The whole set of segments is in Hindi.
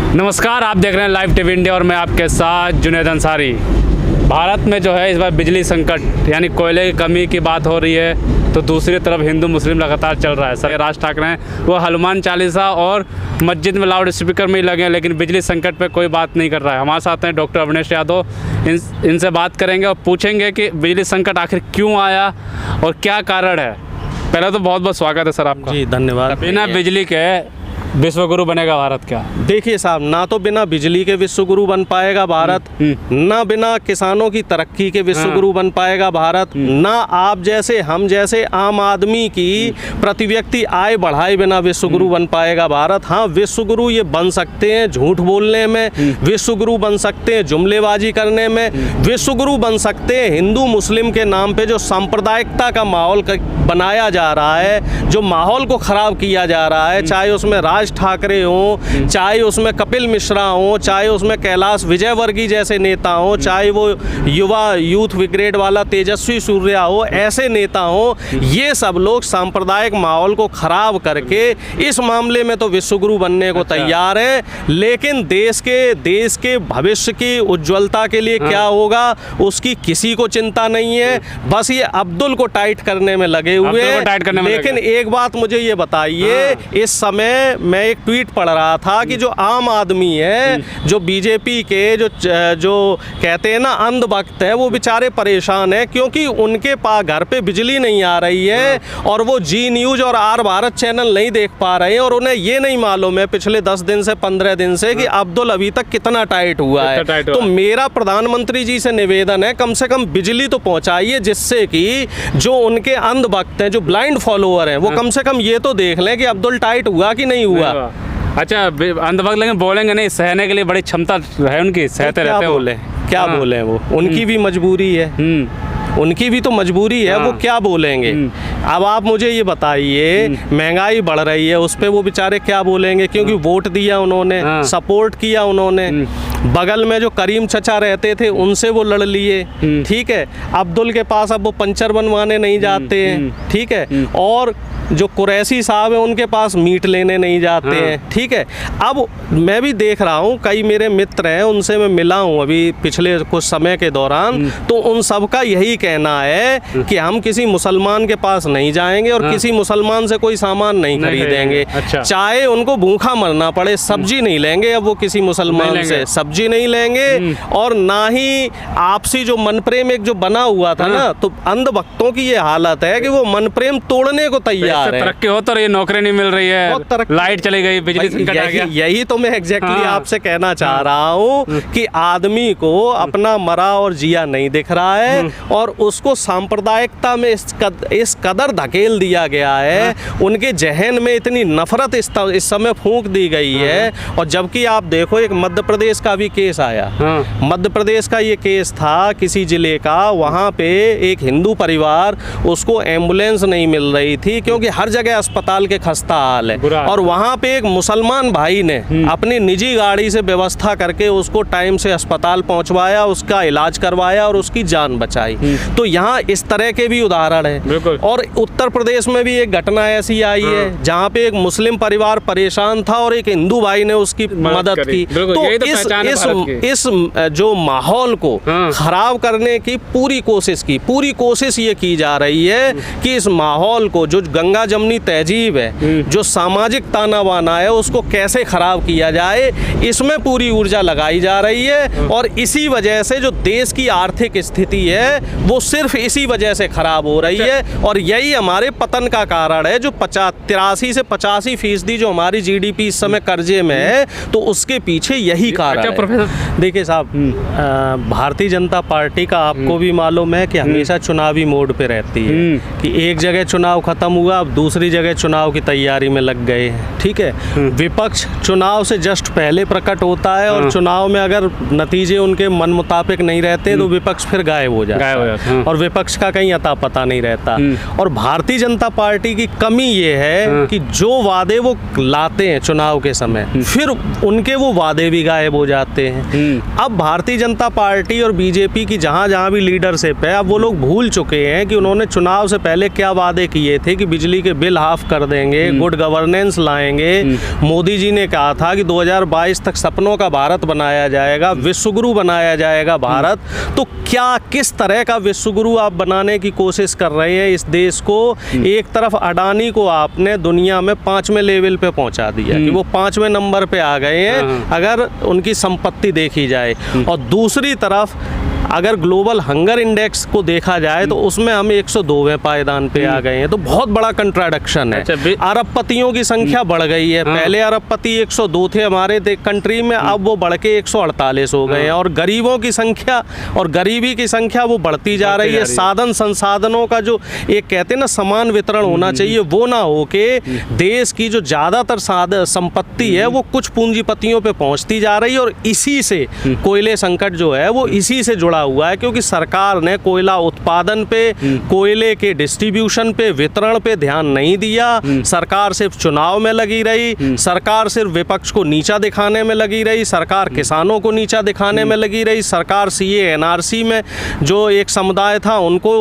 नमस्कार, आप देख रहे हैं लाइव टीवी इंडिया और मैं आपके साथ जुनैद अंसारी। भारत में जो है इस बार बिजली संकट यानी कोयले की कमी की बात हो रही है, तो दूसरी तरफ हिंदू मुस्लिम लगातार चल रहा है। सर राज ठाकरे हैं वो हनुमान चालीसा और मस्जिद में लाउड स्पीकर में ही लगे हैं, लेकिन बिजली संकट पे कोई बात नहीं कर रहा है। हमारे साथ हैं डॉक्टर अवनेश यादव, इनसे बात करेंगे और पूछेंगे कि बिजली संकट आखिर क्यों आया और क्या कारण है। पहले तो बहुत बहुत स्वागत है सर आपका। जी धन्यवाद। बिना बिजली के विश्वगुरु बनेगा भारत क्या? देखिए साहब, ना तो बिना बिजली के विश्वगुरु बन पाएगा भारत, ना बिना किसानों की तरक्की के विश्वगुरु बन पाएगा भारत, ना आप जैसे हम जैसे आम आदमी की प्रति व्यक्ति आय बढ़ाए बिना विश्वगुरु बन पाएगा भारत। हाँ, विश्वगुरु ये बन सकते हैं झूठ बोलने में, विश्वगुरु बन सकते हैं जुमलेबाजी करने में, विश्वगुरु बन सकते हैं हिंदू मुस्लिम के नाम पे जो सांप्रदायिकता का माहौल बनाया जा रहा है, जो माहौल को खराब किया जा रहा है, चाहे उसमें राज ठाकरे हों, चाहे उसमें कपिल मिश्रा हों, चाहे उसमें कैलाश विजयवर्गीय जैसे नेता हों, चाहे वो युवा यूथ ब्रिगेड वाला तेजस्वी सूर्या हो, ऐसे नेता हों, ये सब लोग सांप्रदायिक माहौल को खराब करके इस मामले में तो विश्वगुरु बनने को तैयार है। लेकिन देश के भविष्य की उज्ज्वलता के लिए क्या होगा उसकी किसी को चिंता नहीं है। बस ये अब्दुल को टाइट करने में लगे हुए। लेकिन एक बात मुझे ये बताइए, इस समय मैं एक ट्वीट पढ़ रहा था कि जो आम आदमी है, जो बीजेपी के जो कहते हैं ना अंध भक्त है, वो बेचारे परेशान हैं क्योंकि उनके पास घर पे बिजली नहीं आ रही है और वो जी न्यूज़ और आर भारत चैनल नहीं देख पा रहे हैं और उन्हें ये नहीं मालूम है पिछले 10 दिन से 15 दिन से कि अब्दुल अभी तक कितना टाइट हुआ है। तो मेरा प्रधानमंत्री जी से निवेदन है, कम से कम बिजली तो पहुंचाइए, जिससे कि जो उनके अंध भक्त हैं, जो ब्लाइंड फॉलोअर हैं, वो कम से कम ये तो देख लें कि अब्दुल टाइट हुआ कि नहीं हुआ। अच्छा, अंधभक्त लेकिन बोलेंगे नहीं, सहने के लिए बड़ी क्षमता है उनकी, सहते रहते हैं। बोले क्या बोले वो, उनकी भी मजबूरी है, उनकी भी तो मजबूरी है। वो क्या बोलेंगे। अब आप मुझे ये बताइए, महंगाई बढ़ रही है, उस पर वो बेचारे क्या बोलेंगे, क्योंकि वोट दिया उन्होंने, सपोर्ट किया उन्होंने। बगल में जो करीम चचा रहते थे उनसे वो लड़ लिए, ठीक है। अब्दुल के पास अब वो पंचर बनवाने नहीं जाते हैं, ठीक है। और जो कुरैशी साहब हैं उनके पास मीट लेने नहीं जाते हैं, ठीक है। अब मैं भी देख रहा हूँ, कई मेरे मित्र हैं, उनसे मैं मिला हूँ अभी पिछले कुछ समय के दौरान, तो उन सब का यही कहना है कि हम किसी मुसलमान के पास नहीं जाएंगे और किसी मुसलमान से कोई सामान नहीं खरीदेंगे। अच्छा। चाहे उनको भूखा मरना पड़े, सब्जी नहीं लेंगे अब वो किसी मुसलमान से, सब्जी नहीं लेंगे। और ना ही आपसी जो मन प्रेम एक जो बना हुआ था ना, तो अंध भक्तों की ये हालत है कि वो मन प्रेम तोड़ने को तैयार। तरक्की हो तो रही, नौकरी नहीं मिल रही है, लाइट चली गई, बिजली संकट आ गया। यही तो मैं एग्जैक्टली आपसे कहना चाह रहा हूँ कि आदमी को अपना मरा और जिया नहीं दिख रहा है और उसको सांप्रदायिकता में इस कदर धकेल दिया गया है, उनके जहन में इतनी नफरत इस समय फूंक दी गई है। और जबकि आप देखो, एक मध्य प्रदेश का भी केस आया, मध्य प्रदेश का ये केस था किसी जिले का, वहाँ पे एक हिंदू परिवार, उसको एम्बुलेंस नहीं मिल रही थी क्योंकि हर जगह अस्पताल के खस्ता हाल है। और वहाँ पे एक मुसलमान भाई ने अपनी निजी गाड़ी से व्यवस्था करके उसको टाइम से अस्पताल पहुँचवाया, उसका इलाज करवाया और उसकी जान बचाई। तो यहाँ इस तरह के भी उदाहरण है। और उत्तर प्रदेश में भी एक घटना ऐसी आई है जहाँ पे एक मुस्लिम परिवार परेशान था और एक हिंदू भाई ने उसकी मदद की। तो इस जो माहौल को खराब करने की पूरी कोशिश ये की जा रही है कि इस माहौल को, जो गंगा जमनी तहजीब है, जो सामाजिक ताना बाना है, उसको कैसे खराब किया जाए, इसमें पूरी ऊर्जा लगाई जा रही है। और इसी वजह से जो देश की आर्थिक स्थिति है वो सिर्फ इसी वजह से खराब हो रही है और यही हमारे पतन का कारण है। जो 83 से 85% जो हमारी जीडीपी इस समय कर्जे में है, तो उसके पीछे यही कारण है। देखिए साहब, भारतीय जनता पार्टी का आपको भी मालूम है कि हमेशा चुनावी मोड पे रहती है कि एक जगह चुनाव खत्म हुआ, अब दूसरी जगह चुनाव की तैयारी में लग गए हैं, ठीक है। विपक्ष चुनाव से जस्ट पहले प्रकट होता है और चुनाव में अगर नतीजे उनके मन मुताबिक नहीं रहते तो विपक्ष फिर गायब हो जाता है और विपक्ष का कहीं अता पता नहीं रहता। और भारतीय जनता पार्टी की कमी ये है कि जो वादे वो लाते हैं चुनाव के समय, फिर उनके वो वादे भी गायब हो जाते जाते हैं। अब भारतीय जनता पार्टी और बीजेपी की जहाँ भी लीडरशिप है, अब वो लोग भूल चुके हैं कि उन्होंने चुनाव से पहले क्या वादे किए थे कि बिजली के बिल हाफ कर देंगे, गुड गवर्नेंस लाएंगे। मोदी जी ने कहा था कि 2022 तक सपनों का भारत बनाया जाएगा, विश्वगुरु बनाया जाएगा भारत। तो क्या किस तरह का विश्वगुरु आप बनाने की कोशिश कर रहे हैं इस देश को? एक तरफ अडानी को आपने दुनिया में 5वें लेवल पे पहुंचा दिया कि वो 5वें नंबर पे आ गए हैं अगर उनकी संपत्ति देखी जाए, और दूसरी तरफ अगर ग्लोबल हंगर इंडेक्स को देखा जाए तो उसमें हम 102वें पायदान पे आ गए हैं। तो बहुत बड़ा कंट्राडिक्शन है। अरबपतियों की संख्या बढ़ गई है, पहले अरबपति 102 थे हमारे कंट्री में, अब वो बढ़ के 148 हो गए हैं, और गरीबों की संख्या और गरीबी की संख्या वो बढ़ती जा रही है। साधन संसाधनों का जो एक कहते हैं ना समान वितरण होना चाहिए, वो ना हो के देश की जो ज़्यादातर संपत्ति है वो कुछ पूंजीपतियों पे पहुंचती जा रही है, और इसी से कोयले संकट जो है वो इसी से जुड़ा हुआ है, क्योंकि सरकार ने कोयला उत्पादन पे, कोयले के डिस्ट्रीब्यूशन पे, वितरण पे ध्यान नहीं दिया। सरकार सिर्फ चुनाव में लगी रही, सरकार सिर्फ विपक्ष को नीचा दिखाने में लगी रही, सरकार किसानों को नीचा दिखाने में लगी रही, सरकार सीए एनआरसी में जो एक समुदाय था उनको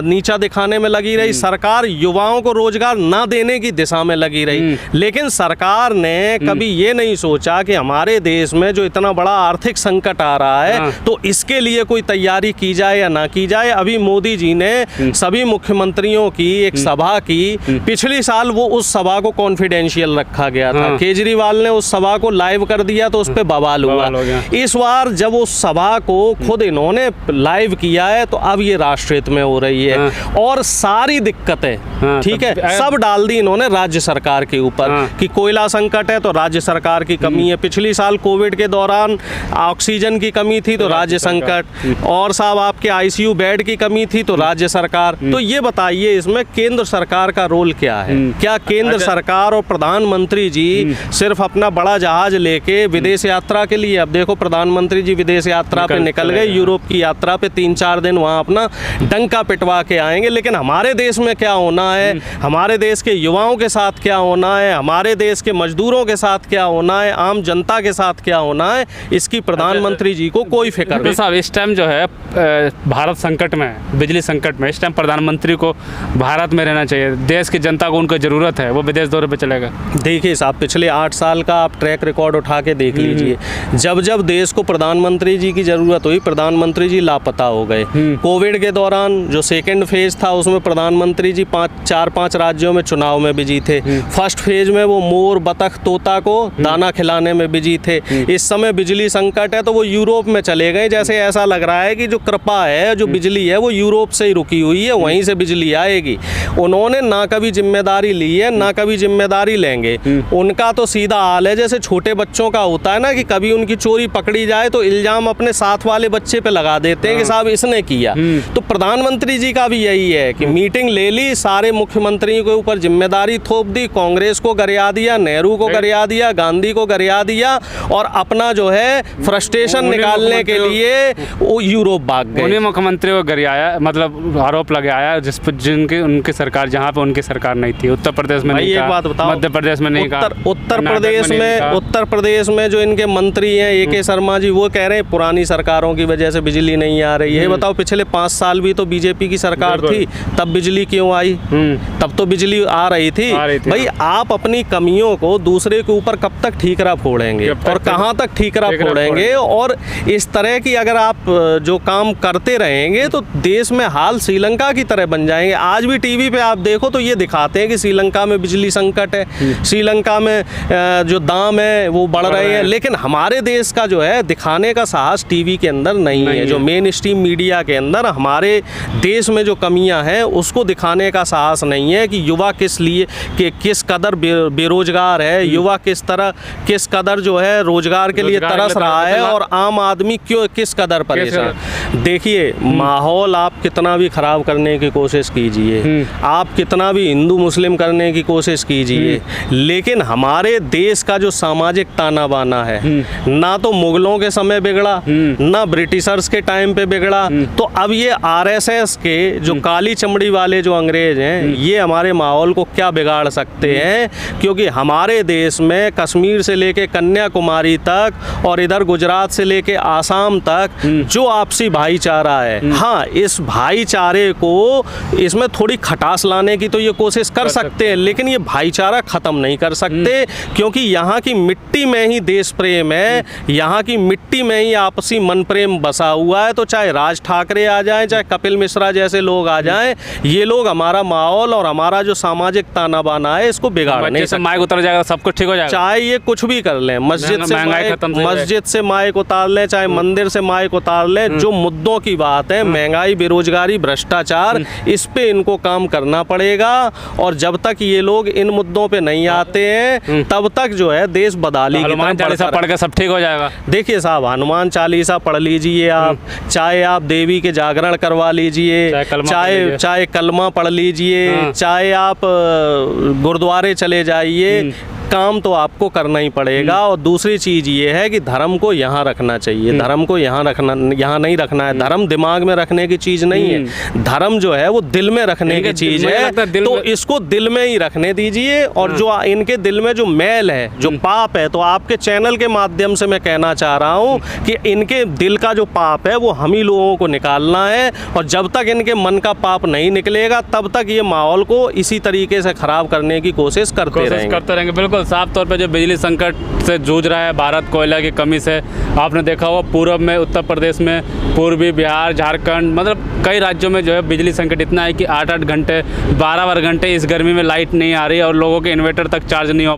नीचा दिखाने में लगी रही, सरकार युवाओं को रोजगार ना देने की दिशा में लगी रही। लेकिन सरकार ने कभी ये नहीं सोचा कि हमारे देश में जो इतना बड़ा आर्थिक संकट आ रहा है तो इसके लिए कोई तैयारी की जाए या ना की जाए। अभी मोदी जी ने सभी मुख्यमंत्रियों की एक सभा की, पिछली साल वो उस सभा को कॉन्फिडेंशियल रखा गया था, केजरीवाल ने उस सभा को लाइव कर दिया तो उस पर बवाल हुआ। इस बार जब उस सभा को खुद इन्होंने लाइव किया है तो अब ये राष्ट्रहित में हो रही है, और सारी दिक्कतें ठीक है सब डाल दी इन्होंने राज्य सरकार के ऊपर कि कोयला संकट है तो राज्य सरकार की कमी है, पिछली साल कोविड के दौरान ऑक्सीजन की कमी थी तो राज्य संकट, और साहब आपके आईसीयू बेड की कमी थी तो राज्य सरकार। तो ये बताइए इसमें केंद्र सरकार का रोल क्या है? क्या केंद्र सरकार और प्रधानमंत्री जी सिर्फ अपना बड़ा जहाज लेके विदेश यात्रा के लिए, अब देखो प्रधानमंत्री जी विदेश यात्रा पे निकल गए, यूरोप की यात्रा पे 3-4 दिन वहाँ अपना डंका पिटवा के आएंगे, लेकिन हमारे देश में क्या होना है, हमारे देश के युवाओं के साथ क्या होना है, हमारे देश के मजदूरों के साथ क्या होना है, आम जनता के साथ क्या होना है, इसकी प्रधानमंत्री जी को कोई फिक्र नहीं। साहब इस टाइम जो है भारत संकट में, बिजली संकट में, इस टाइम प्रधानमंत्री को भारत में रहना चाहिए, देश की जनता को उनको ज़रूरत है, वो विदेश दौरे पे चलेगा? देखिए साहब पिछले 8 साल का आप ट्रैक रिकॉर्ड उठा के देख लीजिए, जब जब देश को प्रधानमंत्री जी की ज़रूरत हुई प्रधानमंत्री जी लापता हो गए। कोविड के दौरान जो सेकेंड फेज था उसमें प्रधानमंत्री जी 4-5 राज्यों में चुनाव में बिजी थे, फर्स्ट फेज में वो मोर बतख तोता को दाना खिलाने में बिजी थे। इस समय बिजली संकट है तो वो यूरोप में चले गए, जैसे ऐसा लग रहा है कि जो कृपा है, जो बिजली है वो यूरोप से ही रुकी हुई है, वहीं से बिजली आएगी। उन्होंने ना कभी जिम्मेदारी ली है ना कभी जिम्मेदारी लेंगे। उनका तो सीधा हाल है जैसे छोटे बच्चों का होता है ना कि कभी उनकी चोरी पकड़ी जाए तो इल्जाम अपने साथ वाले बच्चे पे लगा देते हैं कि साहब इसने किया। तो प्रधानमंत्री जी का भी यही है कि मीटिंग ले ली, सारे मुख्यमंत्रियों के ऊपर जिम्मेदारी थोप दी, कांग्रेस को गरिया दिया, नेहरू को गरिया दिया, गांधी को गरिया दिया, और अपना जो है फ्रस्ट्रेशन निकालने के लिए वो यूरोप भाग गए। उन्हीं मुख्यमंत्री को गरियाया, मतलब आरोप लगाया जिस पर जिनकी उनकी सरकार, जहाँ पे उनकी सरकार नहीं थी। उत्तर प्रदेश में नहीं कहा, बात बताओ, मध्य प्रदेश में नहीं कहा, उत्तर प्रदेश में जो इनके मंत्री हैं AK शर्मा जी, वो कह रहे हैं पुरानी सरकारों की वजह से बिजली नहीं आ रही है। बताओ पिछले 5 साल भी तो बीजेपी की सरकार थी, तब बिजली क्यों आई? तब तो बिजली आ रही थी। भाई आप अपनी कमियों को दूसरे के ऊपर कब तक ठीकरा फोड़ेंगे और कहाँ तक ठीकरा फोड़ेंगे? और इस तरह की अगर आप जो काम करते रहेंगे तो देश में हाल श्रीलंका की तरह बन जाएंगे। आज भी टीवी पे आप देखो तो ये दिखाते हैं कि श्रीलंका में बिजली संकट है, श्रीलंका में जो दाम है वो बढ़ रहे हैं, लेकिन हमारे देश का जो है दिखाने का साहस टीवी के अंदर नहीं है। जो मेन स्ट्रीम मीडिया के अंदर हमारे देश में जो कमियां हैं उसको दिखाने का साहस नहीं है कि युवा किस कदर बेरोजगार है, युवा किस कदर जो है रोजगार के लिए तरस रहा है, और आम आदमी किस कदर चालीसा। देखिए, माहौल आप कितना भी खराब करने की कोशिश कीजिए, आप कितना भी हिंदू मुस्लिम करने की कोशिश कीजिए, लेकिन हमारे देश का जो सामाजिक ताना बाना है, ना तो मुगलों के समय बिगड़ा, ना ब्रिटिशर्स के टाइम पे बिगड़ा, तो अब ये आरएसएस के जो काली चमड़ी वाले जो अंग्रेज हैं, ये हमारे माहौल को क्या बिगाड़ सकते हैं? क्योंकि हमारे देश में कश्मीर से लेके कन्याकुमारी तक और इधर गुजरात से लेके आसाम तक जो आपसी भाईचारा है, हाँ, इस भाईचारे को इसमें थोड़ी खटास लाने की तो ये कोशिश कर सकते हैं, लेकिन ये भाईचारा खत्म नहीं कर सकते, क्योंकि यहाँ की मिट्टी में ही देश प्रेम है, यहाँ की मिट्टी में ही आपसी मन प्रेम बसा हुआ है। तो चाहे राज ठाकरे आ जाएं, चाहे कपिल मिश्रा जैसे लोग आ जाएं, ये लोग हमारा माहौल और हमारा जो सामाजिक ताना बाना है इसको बिगाड़ नहीं सकते। माइक उतर जाएगा, सब कुछ ठीक हो जाएगा। चाहे ये कुछ भी कर लें, मस्जिद से माइक उतार लें, चाहे मंदिर से माइक उतार लें, जो मुद्दों की बात है, महंगाई, बेरोजगारी, भ्रष्टाचार, इस पे इनको काम करना पड़ेगा। और जब तक ये लोग इन मुद्दों पे नहीं आते हैं, तब तक जो है देश बदहाली की हनुमान चालीसा पढ़ के सब ठीक हो जाएगा। देखिए साहब, हनुमान चालीसा पढ़ लीजिए आप, चाहे आप देवी के जागरण करवा लीजिए, चाहे कलमा पढ़ लीजिए, चाहे आप गुरुद्वारे चले जाइए, काम तो आपको करना ही पड़ेगा। और दूसरी चीज़ ये है कि धर्म को यहाँ रखना चाहिए, धर्म को यहाँ नहीं रखना है। धर्म दिमाग में रखने की चीज़ नहीं है, धर्म जो है वो दिल में रखने की चीज़ है, तो इसको दिल में ही रखने दीजिए। और जो इनके दिल में जो मैल है, जो पाप है, तो आपके चैनल के माध्यम से मैं कहना चाह रहा हूँ कि इनके दिल का जो पाप है वो हम ही लोगों को निकालना है। और जब तक इनके मन का पाप नहीं निकलेगा, तब तक ये माहौल को इसी तरीके से ख़राब करने की कोशिश करते रहेंगे। बिल्कुल साफ तौर पे जो बिजली संकट से जूझ रहा है भारत, कोयला की कमी से, आपने देखा होगा पूर्व में, उत्तर प्रदेश में, पूर्वी बिहार, झारखंड, मतलब कई राज्यों में जो है बिजली संकट इतना है कि 8-8 घंटे, 12-12 घंटे इस गर्मी में लाइट नहीं आ रही है और लोगों के इन्वर्टर तक चार्ज नहीं हो